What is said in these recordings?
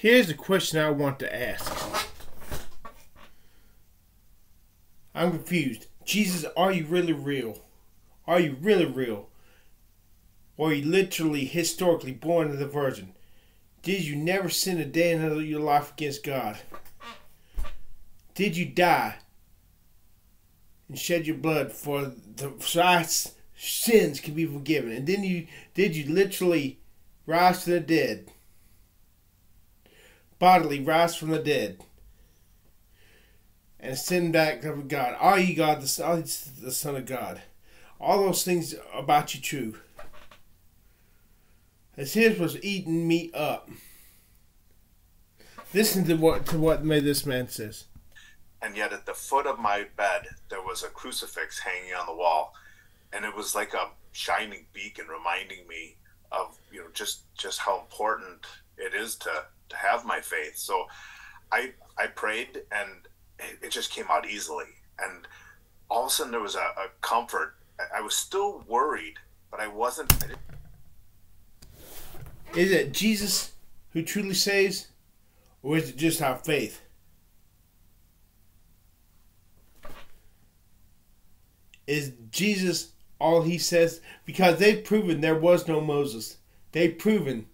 Here's the question I want to ask. I'm confused. Jesus, are you really real? Are you really real? Or are you literally, historically born of the Virgin? Did you never sin a day in your life against God? Did you die and shed your blood so our sins can be forgiven? And then did you literally rise from the dead? Bodily rise from the dead and ascend back to God? Are you God, the Son of God? All those things about you true. As his was eating me up. Listen to what this man says. And yet at the foot of my bed, there was a crucifix hanging on the wall. And it was like a shining beacon reminding me of, just how important it is to have my faith. So I prayed, and it just came out easily. And all of a sudden there was a comfort. I was still worried, but I wasn't. Is it Jesus who truly saves, or is it just our faith? Is Jesus all he says? Because they've proven there was no Moses. They've proven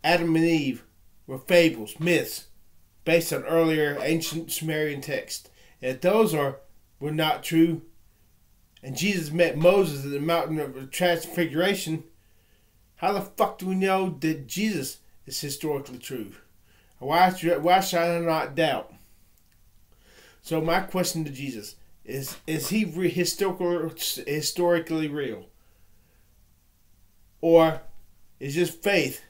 Adam and Eve were fables, myths, based on earlier ancient Sumerian texts. And if those were not true, and Jesus met Moses at the mountain of Transfiguration, how the fuck do we know that Jesus is historically true? Why should I not doubt? So my question to Jesus is he historically real? Or is just faith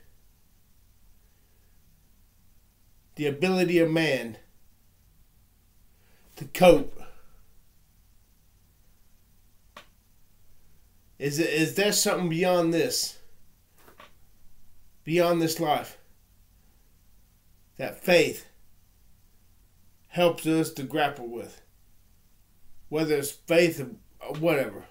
the ability of man to cope? Is there something beyond this? Beyond this life, that faith helps us to grapple with, whether it's faith or whatever,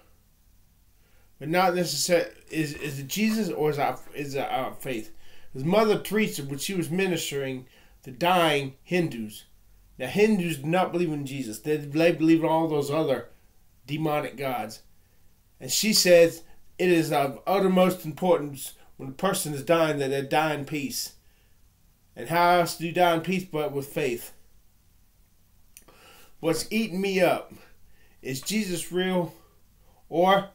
but not necessarily. Is it Jesus, or is it our faith? Because Mother Teresa, when she was ministering to dying Hindus, now Hindus do not believe in Jesus; they believe in all those other demonic gods, and she says it is of uttermost importance, when a person is dying, that they die in peace. And how else do you die in peace but with faith? What's eating me up? Is Jesus real? Or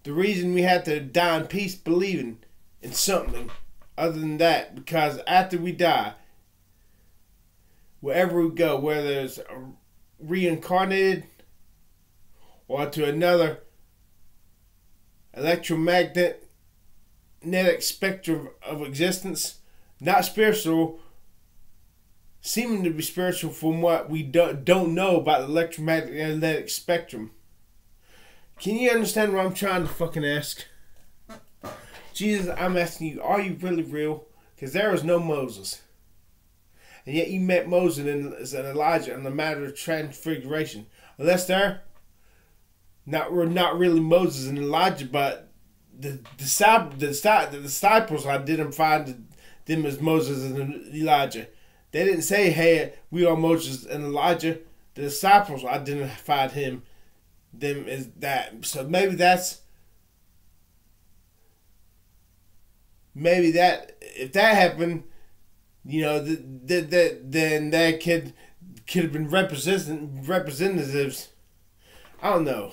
the reason we have to die in peace, believing in something other than that? Because after we die, wherever we go, whether it's reincarnated or to another electromagnetic spectrum of existence, not spiritual, seeming to be spiritual from what we don't know about the electromagnetic spectrum. Can you understand what I'm trying to fucking ask? Jesus, I'm asking you, are you really real? Because there was no Moses. And yet you met Moses and Elijah on the matter of transfiguration. Unless they're not really Moses and Elijah, but the disciples identified them as Moses and Elijah. They didn't say, hey, we are Moses and Elijah. The disciples identified them as that. So maybe if that happened, then that could have been representatives. I don't know.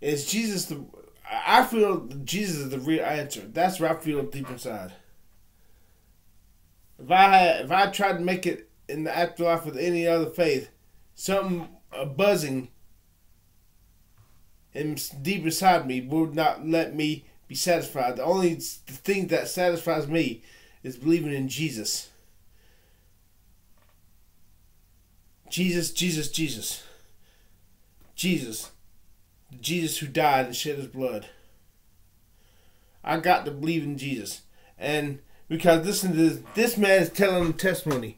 Is Jesus I feel Jesus is the real answer. That's what I feel deep inside. If I tried to make it in the afterlife with any other faith, something buzzing and deep inside me would not let me be satisfied. The only thing that satisfies me is believing in Jesus. Jesus, Jesus, Jesus. Jesus. Jesus who died and shed his blood. I got to believe in Jesus. And because listen to this man is telling a testimony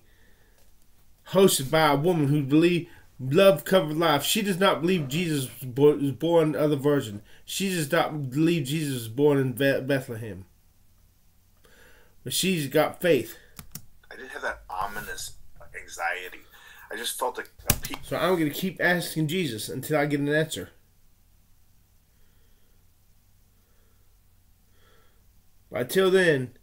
hosted by a woman who believed love covered life. She does not believe Jesus was born of the Virgin. She does not believe Jesus was born in Bethlehem. But she's got faith. I didn't have that ominous anxiety. I just felt a peak. So I'm going to keep asking Jesus until I get an answer. But until then,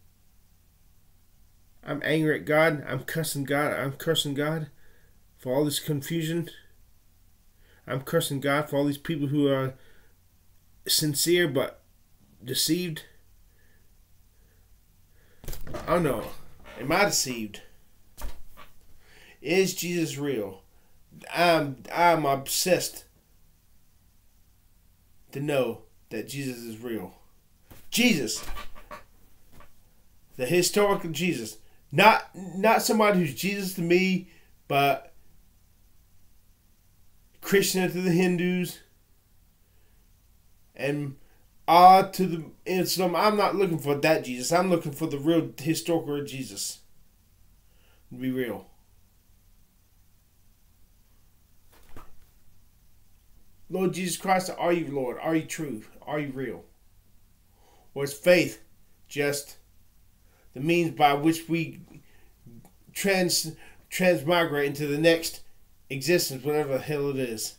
I'm angry at God. I'm cussing God. I'm cursing God for all this confusion. I'm cursing God for all these people who are sincere but deceived. I don't know. Am I deceived? Is Jesus real? I'm obsessed to know that Jesus is real. Jesus, the historical Jesus, not somebody who's Jesus to me, but Christian to the Hindus and Allah to the Islam. I'm not looking for that Jesus. I'm looking for the real historical Jesus. To be real. Lord Jesus Christ, are you Lord? Are you true? Are you real? Or is faith just the means by which we transmigrate into the next existence, whatever the hell it is?